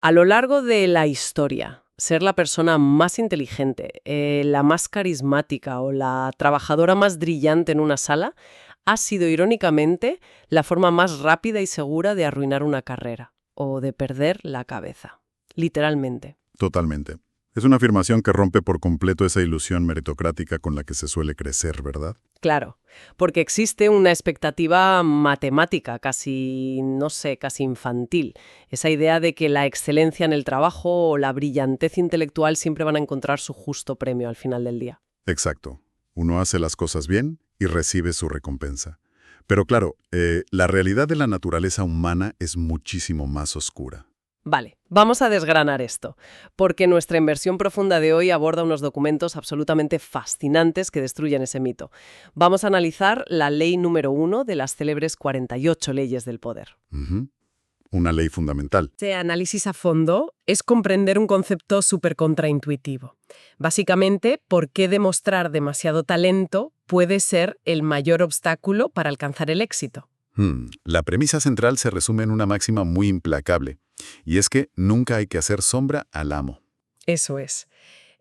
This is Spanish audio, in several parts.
A lo largo de la historia, ser la persona más inteligente, la más carismática o la trabajadora más brillante en una sala ha sido, irónicamente, la forma más rápida y segura de arruinar una carrera o de perder la cabeza. Literalmente. Totalmente. Es una afirmación que rompe por completo esa ilusión meritocrática con la que se suele crecer, ¿verdad? Claro, porque existe una expectativa matemática, casi, no sé, casi infantil. Esa idea de que la excelencia en el trabajo o la brillantez intelectual siempre van a encontrar su justo premio al final del día. Exacto. Uno hace las cosas bien y recibe su recompensa. Pero claro, la realidad de la naturaleza humana es muchísimo más oscura. Vale, vamos a desgranar esto, porque nuestra inversión profunda de hoy aborda unos documentos absolutamente fascinantes que destruyen ese mito. Vamos a analizar la ley número 1 de las célebres 48 leyes del poder. Ujú. Una ley fundamental. Este análisis a fondo es comprender un concepto súper contraintuitivo. Básicamente, ¿por qué demostrar demasiado talento puede ser el mayor obstáculo para alcanzar el éxito? La premisa central se resume en una máxima muy implacable, y es que nunca hay que hacer sombra al amo. Eso es.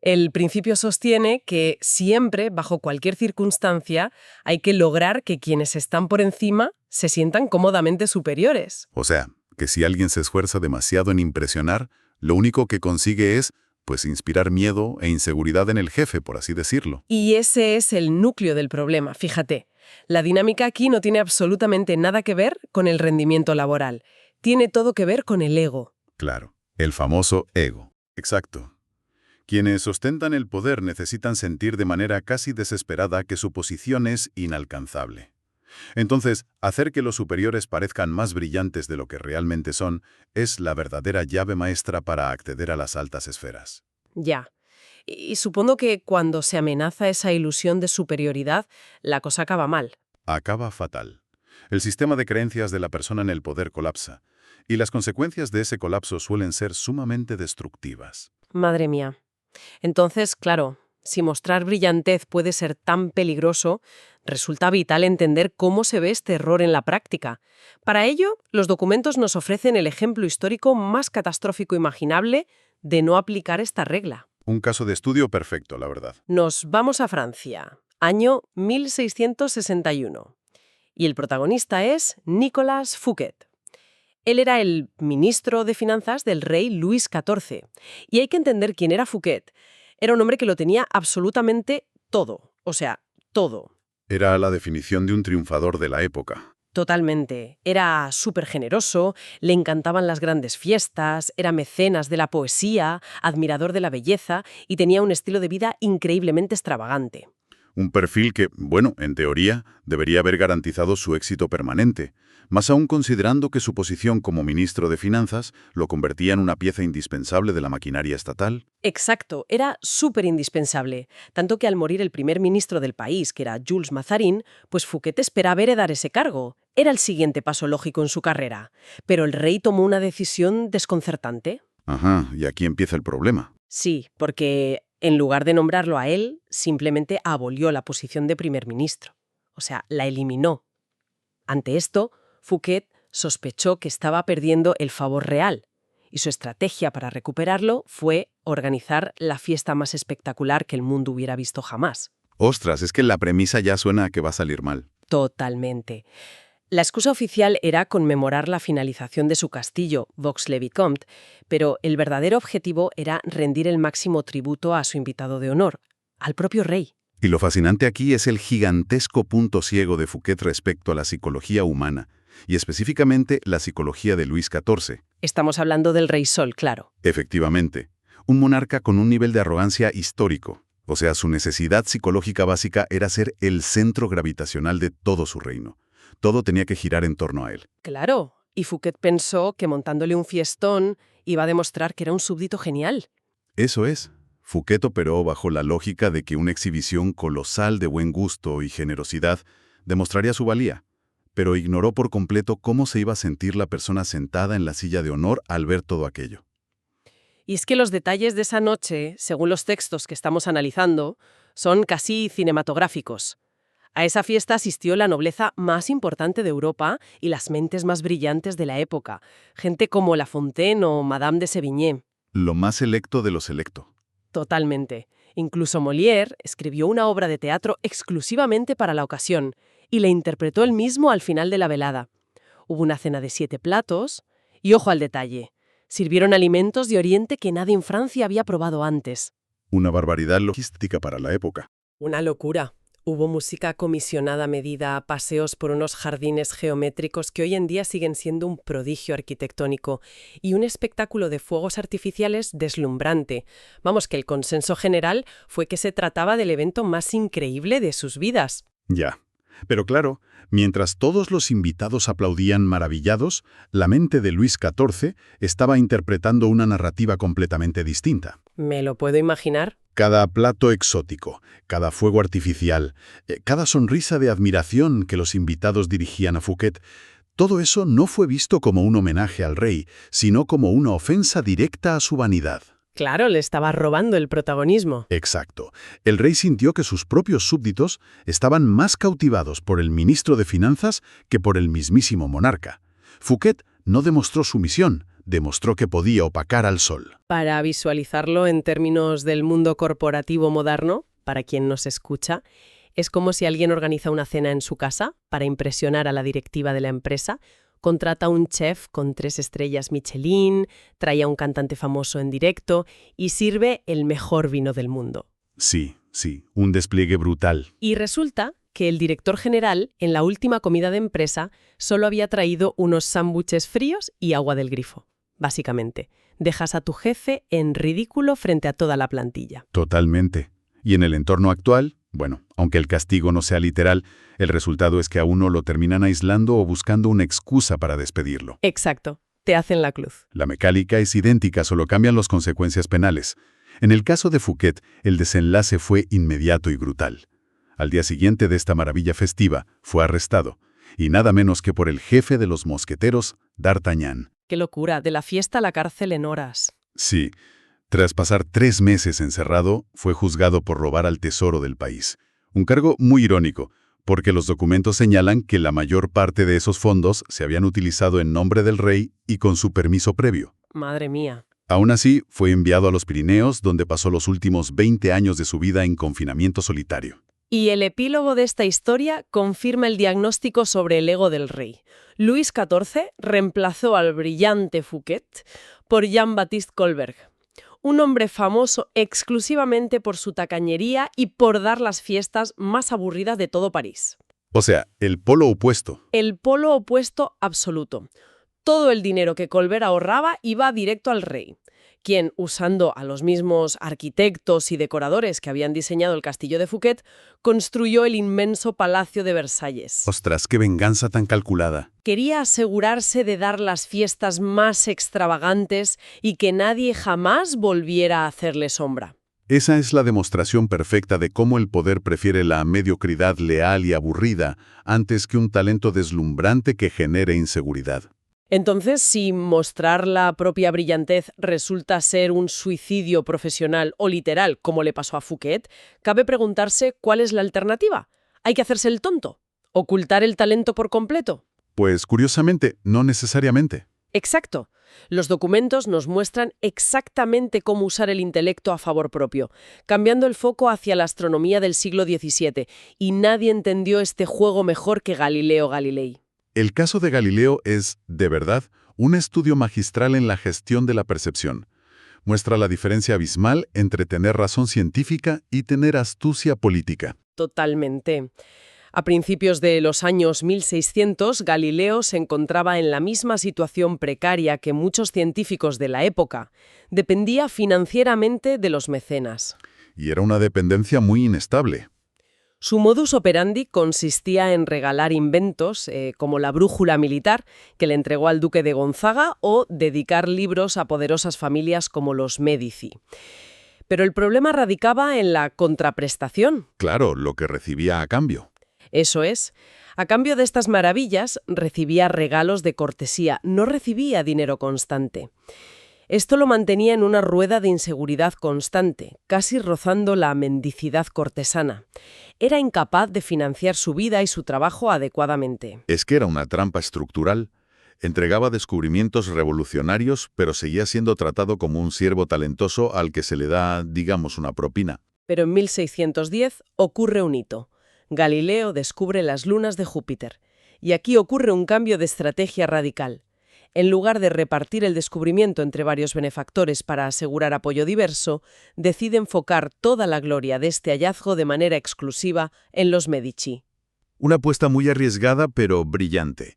El principio sostiene que siempre, bajo cualquier circunstancia, hay que lograr que quienes están por encima se sientan cómodamente superiores. O sea, que si alguien se esfuerza demasiado en impresionar, lo único que consigue es, pues, inspirar miedo e inseguridad en el jefe, por así decirlo. Y ese es el núcleo del problema, fíjate. La dinámica aquí no tiene absolutamente nada que ver con el rendimiento laboral. Tiene todo que ver con el ego. Claro, el famoso ego. Exacto. Quienes ostentan el poder necesitan sentir de manera casi desesperada que su posición es inalcanzable. Entonces, hacer que los superiores parezcan más brillantes de lo que realmente son es la verdadera llave maestra para acceder a las altas esferas. Ya. Y supongo que cuando se amenaza esa ilusión de superioridad, la cosa acaba mal. Acaba fatal. El sistema de creencias de la persona en el poder colapsa, y las consecuencias de ese colapso suelen ser sumamente destructivas. Madre mía. Entonces, claro, si mostrar brillantez puede ser tan peligroso, resulta vital entender cómo se ve este error en la práctica. Para ello, los documentos nos ofrecen el ejemplo histórico más catastrófico imaginable de no aplicar esta regla. Un caso de estudio perfecto, la verdad. Nos vamos a Francia, año 1661. Y el protagonista es Nicolas Fouquet. Él era el ministro de Finanzas del rey Luis XIV. Y hay que entender quién era Fouquet. Era un hombre que lo tenía absolutamente todo. O sea, todo. Era la definición de un triunfador de la época. Totalmente. Era súper generoso, le encantaban las grandes fiestas, era mecenas de la poesía, admirador de la belleza y tenía un estilo de vida increíblemente extravagante. Un perfil que, bueno, en teoría, debería haber garantizado su éxito permanente, más aún considerando que su posición como ministro de Finanzas lo convertía en una pieza indispensable de la maquinaria estatal. Exacto, era súper indispensable, tanto que al morir el primer ministro del país, que era Jules Mazarin, pues Fouquet esperaba heredar ese cargo. Era el siguiente paso lógico en su carrera. Pero el rey tomó una decisión desconcertante. Ajá, y aquí empieza el problema. Sí, porque en lugar de nombrarlo a él, simplemente abolió la posición de primer ministro. O sea, la eliminó. Ante esto, Fouquet sospechó que estaba perdiendo el favor real, y su estrategia para recuperarlo fue organizar la fiesta más espectacular que el mundo hubiera visto jamás. Ostras, es que la premisa ya suena a que va a salir mal. Totalmente. La excusa oficial era conmemorar la finalización de su castillo, Vaux-le-Vicomte, pero el verdadero objetivo era rendir el máximo tributo a su invitado de honor, al propio rey. Y lo fascinante aquí es el gigantesco punto ciego de Fouquet respecto a la psicología humana, y específicamente la psicología de Luis XIV. Estamos hablando del rey Sol, claro. Efectivamente, un monarca con un nivel de arrogancia histórico. O sea, su necesidad psicológica básica era ser el centro gravitacional de todo su reino. Todo tenía que girar en torno a él. Claro, y Fouquet pensó que montándole un fiestón iba a demostrar que era un súbdito genial. Eso es. Fouquet operó bajo la lógica de que una exhibición colosal de buen gusto y generosidad demostraría su valía, pero ignoró por completo cómo se iba a sentir la persona sentada en la silla de honor al ver todo aquello. Y es que los detalles de esa noche, según los textos que estamos analizando, son casi cinematográficos. A esa fiesta asistió la nobleza más importante de Europa y las mentes más brillantes de la época, gente como La Fontaine o Madame de Sévigné. Lo más selecto de lo selecto. Totalmente. Incluso Molière escribió una obra de teatro exclusivamente para la ocasión y la interpretó él mismo al final de la velada. Hubo una cena de 7 platos y, ojo al detalle, sirvieron alimentos de Oriente que nadie en Francia había probado antes. Una barbaridad logística para la época. Una locura. Hubo música comisionada a medida, paseos por unos jardines geométricos que hoy en día siguen siendo un prodigio arquitectónico y un espectáculo de fuegos artificiales deslumbrante. Vamos, que el consenso general fue que se trataba del evento más increíble de sus vidas. Ya. Pero claro, mientras todos los invitados aplaudían maravillados, la mente de Luis XIV estaba interpretando una narrativa completamente distinta. ¿Me lo puedo imaginar? Cada plato exótico, cada fuego artificial, cada sonrisa de admiración que los invitados dirigían a Fouquet, todo eso no fue visto como un homenaje al rey, sino como una ofensa directa a su vanidad. Claro, le estaba robando el protagonismo. Exacto. El rey sintió que sus propios súbditos estaban más cautivados por el ministro de Finanzas que por el mismísimo monarca. Fouquet no demostró sumisión, demostró que podía opacar al sol. Para visualizarlo en términos del mundo corporativo moderno, para quien nos escucha, es como si alguien organiza una cena en su casa para impresionar a la directiva de la empresa, contrata a un chef con 3 estrellas Michelin, trae a un cantante famoso en directo y sirve el mejor vino del mundo. Sí, un despliegue brutal. Y resulta que el director general, en la última comida de empresa, solo había traído unos sándwiches fríos y agua del grifo. Básicamente, dejas a tu jefe en ridículo frente a toda la plantilla. Totalmente. Y en el entorno actual, bueno, aunque el castigo no sea literal, el resultado es que a uno lo terminan aislando o buscando una excusa para despedirlo. Exacto, te hacen la cruz. La mecánica es idéntica, solo cambian las consecuencias penales. En el caso de Fouquet, el desenlace fue inmediato y brutal. Al día siguiente de esta maravilla festiva, fue arrestado, y nada menos que por el jefe de los mosqueteros, D'Artagnan. ¡Qué locura! De la fiesta a la cárcel en horas. Sí. Tras pasar 3 meses encerrado, fue juzgado por robar al tesoro del país. Un cargo muy irónico, porque los documentos señalan que la mayor parte de esos fondos se habían utilizado en nombre del rey y con su permiso previo. Madre mía. Aún así, fue enviado a los Pirineos, donde pasó los últimos 20 años de su vida en confinamiento solitario. Y el epílogo de esta historia confirma el diagnóstico sobre el ego del rey. Luis XIV reemplazó al brillante Fouquet por Jean-Baptiste Colbert, un hombre famoso exclusivamente por su tacañería y por dar las fiestas más aburridas de todo París. O sea, el polo opuesto. El polo opuesto absoluto. Todo el dinero que Colbert ahorraba iba directo al rey, quien, usando a los mismos arquitectos y decoradores que habían diseñado el castillo de Fouquet, construyó el inmenso Palacio de Versalles. Ostras, qué venganza tan calculada. Quería asegurarse de dar las fiestas más extravagantes y que nadie jamás volviera a hacerle sombra. Esa es la demostración perfecta de cómo el poder prefiere la mediocridad leal y aburrida antes que un talento deslumbrante que genere inseguridad. Entonces, si mostrar la propia brillantez resulta ser un suicidio profesional o literal, como le pasó a Fouquet, cabe preguntarse cuál es la alternativa. ¿Hay que hacerse el tonto? ¿Ocultar el talento por completo? Pues, curiosamente, no necesariamente. Exacto. Los documentos nos muestran exactamente cómo usar el intelecto a favor propio, cambiando el foco hacia la astronomía del siglo XVII, y nadie entendió este juego mejor que Galileo Galilei. El caso de Galileo es, de verdad, un estudio magistral en la gestión de la percepción. Muestra la diferencia abismal entre tener razón científica y tener astucia política. Totalmente. A principios de los años 1600, Galileo se encontraba en la misma situación precaria que muchos científicos de la época. Dependía financieramente de los mecenas. Y era una dependencia muy inestable. Su modus operandi consistía en regalar inventos, como la brújula militar, que le entregó al duque de Gonzaga, o dedicar libros a poderosas familias como los Médici. Pero el problema radicaba en la contraprestación. Claro, lo que recibía a cambio. Eso es. A cambio de estas maravillas, recibía regalos de cortesía, no recibía dinero constante. Esto lo mantenía en una rueda de inseguridad constante, casi rozando la mendicidad cortesana. Era incapaz de financiar su vida y su trabajo adecuadamente. Es que era una trampa estructural. Entregaba descubrimientos revolucionarios, pero seguía siendo tratado como un siervo talentoso al que se le da, digamos, una propina. Pero en 1610 ocurre un hito. Galileo descubre las lunas de Júpiter. Y aquí ocurre un cambio de estrategia radical. En lugar de repartir el descubrimiento entre varios benefactores para asegurar apoyo diverso, decide enfocar toda la gloria de este hallazgo de manera exclusiva en los Medici. Una apuesta muy arriesgada, pero brillante.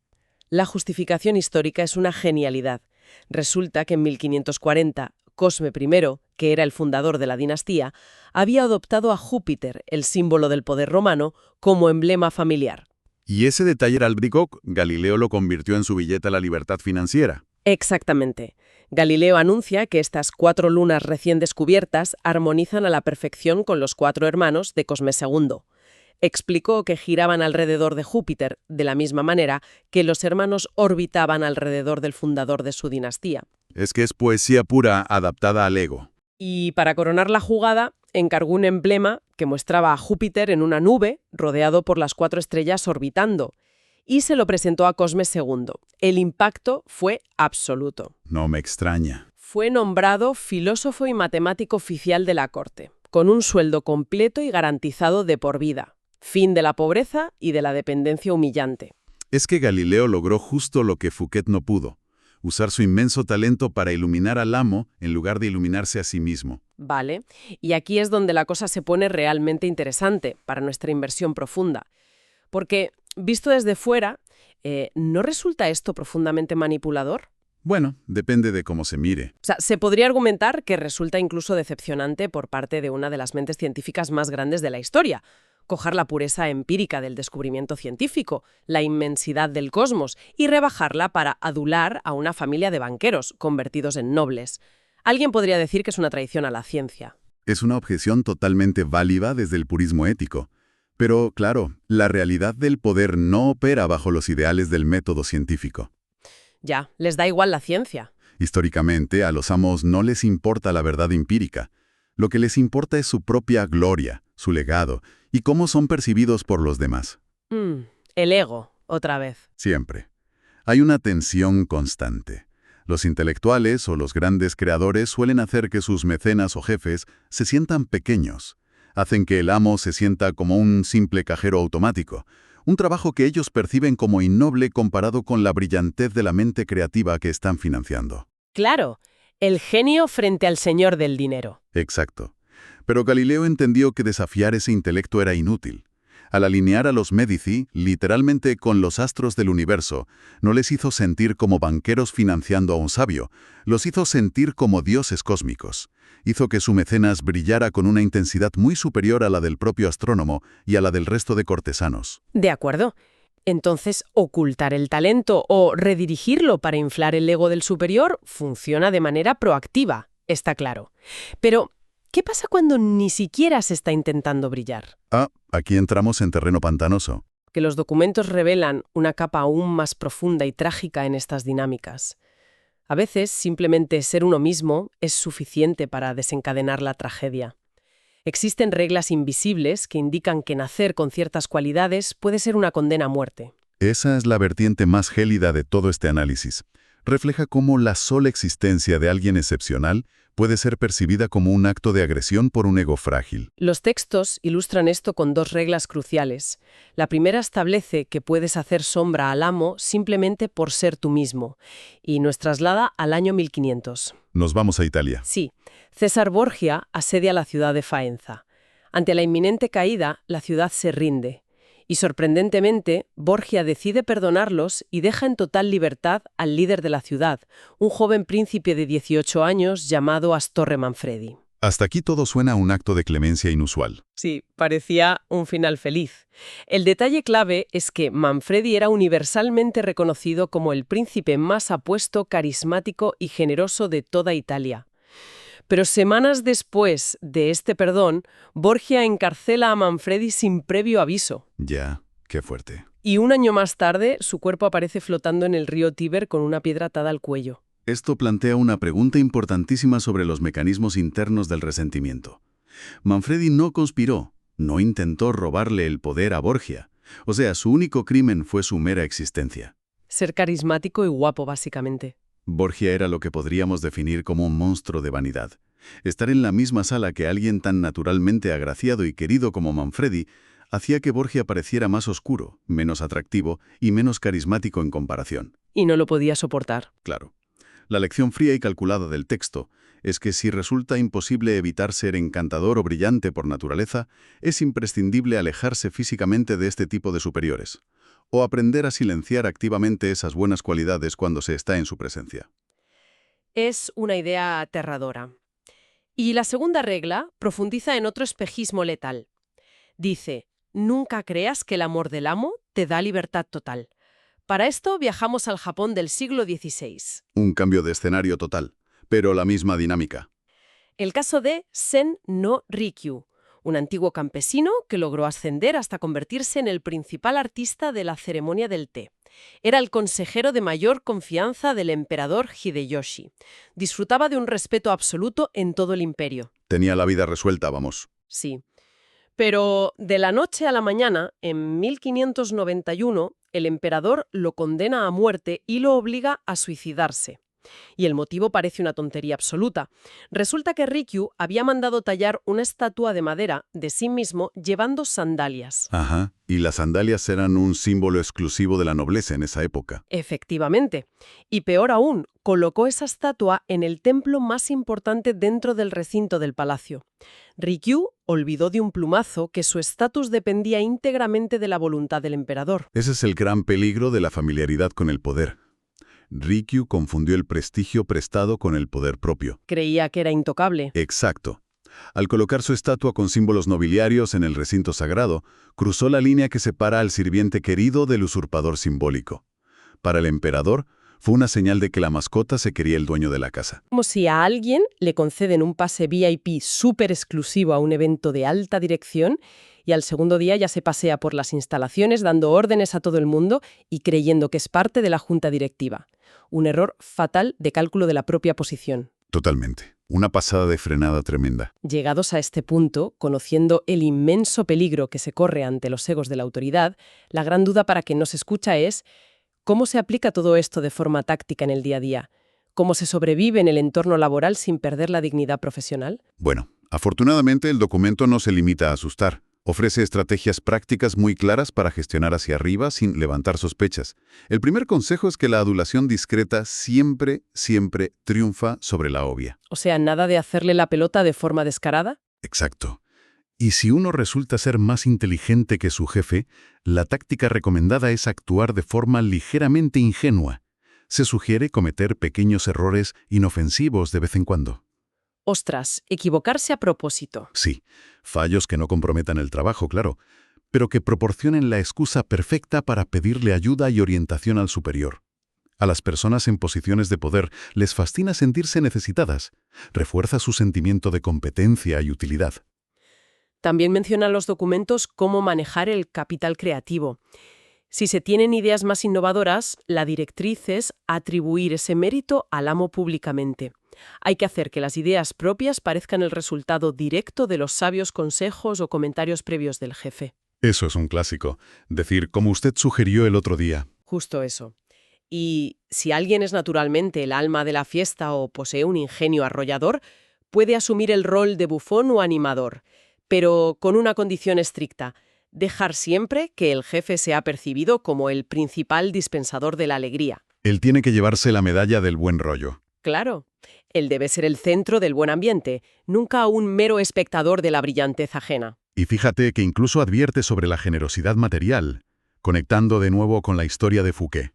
La justificación histórica es una genialidad. Resulta que en 1540, Cosme I, que era el fundador de la dinastía, había adoptado a Júpiter, el símbolo del poder romano, como emblema familiar. Y ese detalle era albaricoque, Galileo lo convirtió en su billete a la libertad financiera. Exactamente. Galileo anuncia que estas 4 lunas recién descubiertas armonizan a la perfección con los 4 hermanos de Cosme II. Explicó que giraban alrededor de Júpiter, de la misma manera que los hermanos orbitaban alrededor del fundador de su dinastía. Es que es poesía pura adaptada al ego. Y para coronar la jugada, encargó un emblema que mostraba a Júpiter en una nube, rodeado por las 4 estrellas orbitando, y se lo presentó a Cosme II. El impacto fue absoluto. No me extraña. Fue nombrado filósofo y matemático oficial de la corte, con un sueldo completo y garantizado de por vida. Fin de la pobreza y de la dependencia humillante. Es que Galileo logró justo lo que Fouquet no pudo. Usar su inmenso talento para iluminar al amo en lugar de iluminarse a sí mismo. Vale, y aquí es donde la cosa se pone realmente interesante para nuestra inversión profunda. Porque, visto desde fuera, ¿no resulta esto profundamente manipulador? Bueno, depende de cómo se mire. O sea, se podría argumentar que resulta incluso decepcionante por parte de una de las mentes científicas más grandes de la historia. Coger la pureza empírica del descubrimiento científico, la inmensidad del cosmos, y rebajarla para adular a una familia de banqueros convertidos en nobles. Alguien podría decir que es una traición a la ciencia. Es una objeción totalmente válida desde el purismo ético. Pero, claro, la realidad del poder no opera bajo los ideales del método científico. Ya, les da igual la ciencia. Históricamente, a los amos no les importa la verdad empírica. Lo que les importa es su propia gloria, su legado, y cómo son percibidos por los demás. El ego, otra vez. Siempre. Hay una tensión constante. Los intelectuales o los grandes creadores suelen hacer que sus mecenas o jefes se sientan pequeños. Hacen que el amo se sienta como un simple cajero automático, un trabajo que ellos perciben como innoble comparado con la brillantez de la mente creativa que están financiando. Claro, el genio frente al señor del dinero. Exacto. Pero Galileo entendió que desafiar ese intelecto era inútil. Al alinear a los Medici, literalmente con los astros del universo, no les hizo sentir como banqueros financiando a un sabio, los hizo sentir como dioses cósmicos. Hizo que su mecenas brillara con una intensidad muy superior a la del propio astrónomo y a la del resto de cortesanos. De acuerdo. Entonces, ocultar el talento o redirigirlo para inflar el ego del superior funciona de manera proactiva, está claro. Pero, ¿qué pasa cuando ni siquiera se está intentando brillar? Aquí entramos en terreno pantanoso. Que los documentos revelan una capa aún más profunda y trágica en estas dinámicas. A veces, simplemente ser uno mismo es suficiente para desencadenar la tragedia. Existen reglas invisibles que indican que nacer con ciertas cualidades puede ser una condena a muerte. Esa es la vertiente más gélida de todo este análisis. Refleja cómo la sola existencia de alguien excepcional puede ser percibida como un acto de agresión por un ego frágil. Los textos ilustran esto con 2 reglas cruciales. La primera establece que puedes hacer sombra al amo simplemente por ser tú mismo, y nos traslada al año 1500. Nos vamos a Italia. Sí, César Borgia asedia la ciudad de Faenza. Ante la inminente caída, la ciudad se rinde. Y sorprendentemente, Borgia decide perdonarlos y deja en total libertad al líder de la ciudad, un joven príncipe de 18 años llamado Astorre Manfredi. Hasta aquí todo suena a un acto de clemencia inusual. Sí, parecía un final feliz. El detalle clave es que Manfredi era universalmente reconocido como el príncipe más apuesto, carismático y generoso de toda Italia. Pero semanas después de este perdón, Borgia encarcela a Manfredi sin previo aviso. Ya, qué fuerte. Y un año más tarde, su cuerpo aparece flotando en el río Tíber con una piedra atada al cuello. Esto plantea una pregunta importantísima sobre los mecanismos internos del resentimiento. Manfredi no conspiró, no intentó robarle el poder a Borgia. O sea, su único crimen fue su mera existencia. Ser carismático y guapo, básicamente. Borgia era lo que podríamos definir como un monstruo de vanidad. Estar en la misma sala que alguien tan naturalmente agraciado y querido como Manfredi hacía que Borgia pareciera más oscuro, menos atractivo y menos carismático en comparación. Y no lo podía soportar. Claro. La lección fría y calculada del texto es que si resulta imposible evitar ser encantador o brillante por naturaleza, es imprescindible alejarse físicamente de este tipo de superiores, o aprender a silenciar activamente esas buenas cualidades cuando se está en su presencia. Es una idea aterradora. Y la segunda regla profundiza en otro espejismo letal. Dice, nunca creas que el amor del amo te da libertad total. Para esto viajamos al Japón del siglo XVI. Un cambio de escenario total, pero la misma dinámica. El caso de Sen no Rikyu, un antiguo campesino que logró ascender hasta convertirse en el principal artista de la ceremonia del té. Era el consejero de mayor confianza del emperador Hideyoshi. Disfrutaba de un respeto absoluto en todo el imperio. Tenía la vida resuelta, vamos. Sí. Pero de la noche a la mañana, en 1591, el emperador lo condena a muerte y lo obliga a suicidarse. Y el motivo parece una tontería absoluta. Resulta que Rikyu había mandado tallar una estatua de madera de sí mismo llevando sandalias. Ajá, y las sandalias eran un símbolo exclusivo de la nobleza en esa época. Efectivamente. Y peor aún, colocó esa estatua en el templo más importante dentro del recinto del palacio. Rikyu olvidó de un plumazo que su estatus dependía íntegramente de la voluntad del emperador. Ese es el gran peligro de la familiaridad con el poder. Rikyu confundió el prestigio prestado con el poder propio. Creía que era intocable. Exacto. Al colocar su estatua con símbolos nobiliarios en el recinto sagrado, cruzó la línea que separa al sirviente querido del usurpador simbólico. Para el emperador, fue una señal de que la mascota se quería el dueño de la casa. Como si a alguien le conceden un pase VIP súper exclusivo a un evento de alta dirección y al segundo día ya se pasea por las instalaciones dando órdenes a todo el mundo y creyendo que es parte de la junta directiva. Un error fatal de cálculo de la propia posición. Totalmente. Una pasada de frenada tremenda. Llegados a este punto, conociendo el inmenso peligro que se corre ante los egos de la autoridad, la gran duda para quien nos escucha es ¿cómo se aplica todo esto de forma táctica en el día a día? ¿Cómo se sobrevive en el entorno laboral sin perder la dignidad profesional? Bueno, afortunadamente el documento no se limita a asustar. Ofrece estrategias prácticas muy claras para gestionar hacia arriba sin levantar sospechas. El primer consejo es que la adulación discreta siempre triunfa sobre la obvia. O sea, nada de hacerle la pelota de forma descarada. Exacto. Y si uno resulta ser más inteligente que su jefe, la táctica recomendada es actuar de forma ligeramente ingenua. Se sugiere cometer pequeños errores inofensivos de vez en cuando. Ostras, equivocarse a propósito. Sí, fallos que no comprometan el trabajo, claro, pero que proporcionen la excusa perfecta para pedirle ayuda y orientación al superior. A las personas en posiciones de poder les fascina sentirse necesitadas. Refuerza su sentimiento de competencia y utilidad. También mencionan los documentos cómo manejar el capital creativo. Si se tienen ideas más innovadoras, la directriz es atribuir ese mérito al amo públicamente. Hay que hacer que las ideas propias parezcan el resultado directo de los sabios consejos o comentarios previos del jefe. Eso es un clásico. Decir, como usted sugirió el otro día. Justo eso. Y si alguien es naturalmente el alma de la fiesta o posee un ingenio arrollador, puede asumir el rol de bufón o animador, pero con una condición estricta: dejar siempre que el jefe sea percibido como el principal dispensador de la alegría. Él tiene que llevarse la medalla del buen rollo. Claro, él debe ser el centro del buen ambiente, nunca un mero espectador de la brillantez ajena. Y fíjate que incluso advierte sobre la generosidad material, conectando de nuevo con la historia de Fouquet.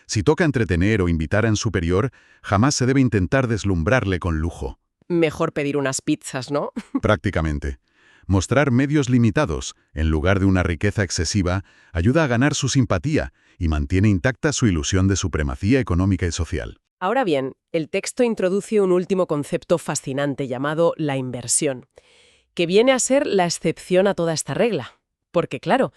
Si toca entretener o invitar a un superior, jamás se debe intentar deslumbrarle con lujo. Mejor pedir unas pizzas, ¿no? Prácticamente. Mostrar medios limitados, en lugar de una riqueza excesiva, ayuda a ganar su simpatía y mantiene intacta su ilusión de supremacía económica y social. Ahora bien, el texto introduce un último concepto fascinante llamado la inversión, que viene a ser la excepción a toda esta regla. Porque claro,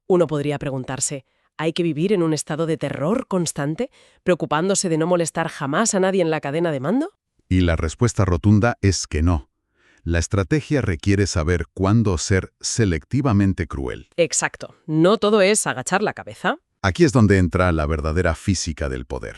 uno podría preguntarse, ¿Hay que vivir en un estado de terror constante, preocupándose de no molestar jamás a nadie en la cadena de mando? Y la respuesta rotunda es que no. La estrategia requiere saber cuándo ser selectivamente cruel. Exacto. No todo es agachar la cabeza. Aquí es donde entra la verdadera física del poder.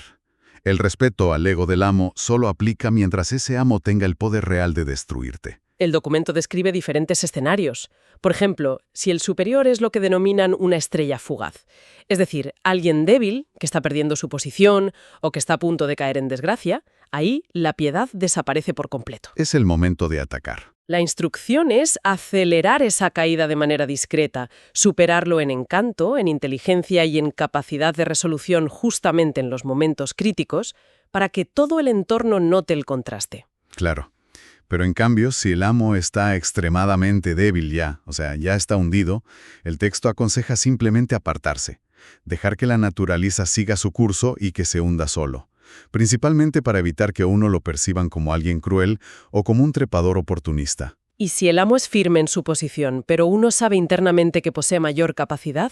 El respeto al ego del amo solo aplica mientras ese amo tenga el poder real de destruirte. El documento describe diferentes escenarios. Por ejemplo, si el superior es lo que denominan una estrella fugaz, es decir, alguien débil, que está perdiendo su posición o que está a punto de caer en desgracia, ahí la piedad desaparece por completo. Es el momento de atacar. La instrucción es acelerar esa caída de manera discreta, superarlo en encanto, en inteligencia y en capacidad de resolución justamente en los momentos críticos, para que todo el entorno note el contraste. Claro. Pero en cambio, si el amo está extremadamente débil ya, o sea, ya está hundido, el texto aconseja simplemente apartarse, dejar que la naturaleza siga su curso y que se hunda solo, principalmente para evitar que uno lo perciban como alguien cruel o como un trepador oportunista. Y si el amo es firme en su posición, pero uno sabe internamente que posee mayor capacidad,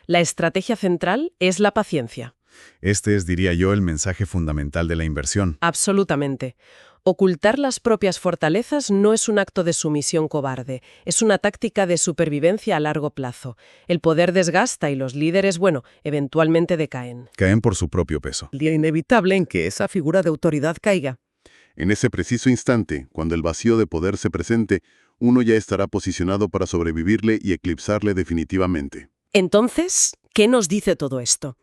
la estrategia central es la paciencia. Este es, diría yo, el mensaje fundamental de la inversión. Absolutamente. Ocultar las propias fortalezas no es un acto de sumisión cobarde, es una táctica de supervivencia a largo plazo. El poder desgasta y los líderes, eventualmente decaen. Caen por su propio peso. El día inevitable en que esa figura de autoridad caiga. En ese preciso instante, cuando el vacío de poder se presente, uno ya estará posicionado para sobrevivirle y eclipsarle definitivamente. Entonces, ¿qué nos dice todo esto?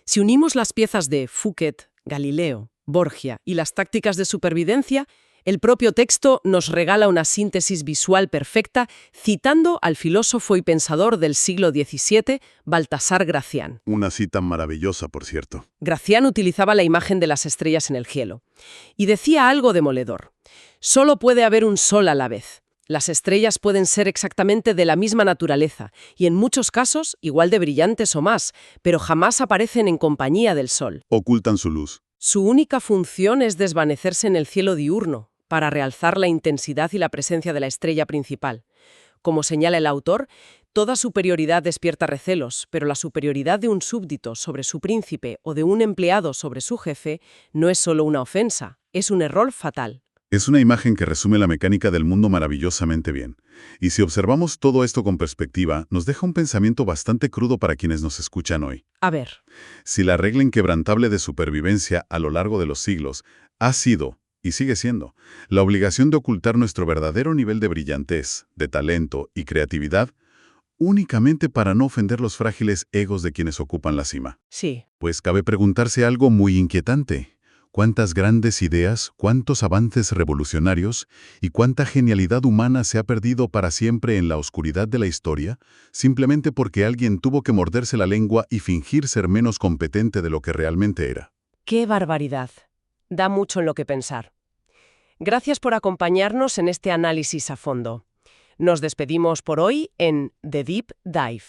Si unimos las piezas de Fouquet, Galileo, Borgia y las tácticas de supervivencia, el propio texto nos regala una síntesis visual perfecta citando al filósofo y pensador del siglo XVII, Baltasar Gracián. Una cita maravillosa, por cierto. Gracián utilizaba la imagen de las estrellas en el cielo y decía algo demoledor. Solo puede haber un sol a la vez. Las estrellas pueden ser exactamente de la misma naturaleza y en muchos casos igual de brillantes o más, pero jamás aparecen en compañía del sol. Ocultan su luz. Su única función es desvanecerse en el cielo diurno, para realzar la intensidad y la presencia de la estrella principal. Como señala el autor, toda superioridad despierta recelos, pero la superioridad de un súbdito sobre su príncipe o de un empleado sobre su jefe no es solo una ofensa, es un error fatal. Es una imagen que resume la mecánica del mundo maravillosamente bien. Y si observamos todo esto con perspectiva, nos deja un pensamiento bastante crudo para quienes nos escuchan hoy. A ver. Si la regla inquebrantable de supervivencia a lo largo de los siglos ha sido, y sigue siendo, la obligación de ocultar nuestro verdadero nivel de brillantez, de talento y creatividad, únicamente para no ofender los frágiles egos de quienes ocupan la cima, Sí. pues cabe preguntarse algo muy inquietante. ¿Cuántas grandes ideas, cuántos avances revolucionarios y cuánta genialidad humana se ha perdido para siempre en la oscuridad de la historia, simplemente porque alguien tuvo que morderse la lengua y fingir ser menos competente de lo que realmente era? ¡Qué barbaridad! Da mucho en lo que pensar. Gracias por acompañarnos en este análisis a fondo. Nos despedimos por hoy en The Deep Dive.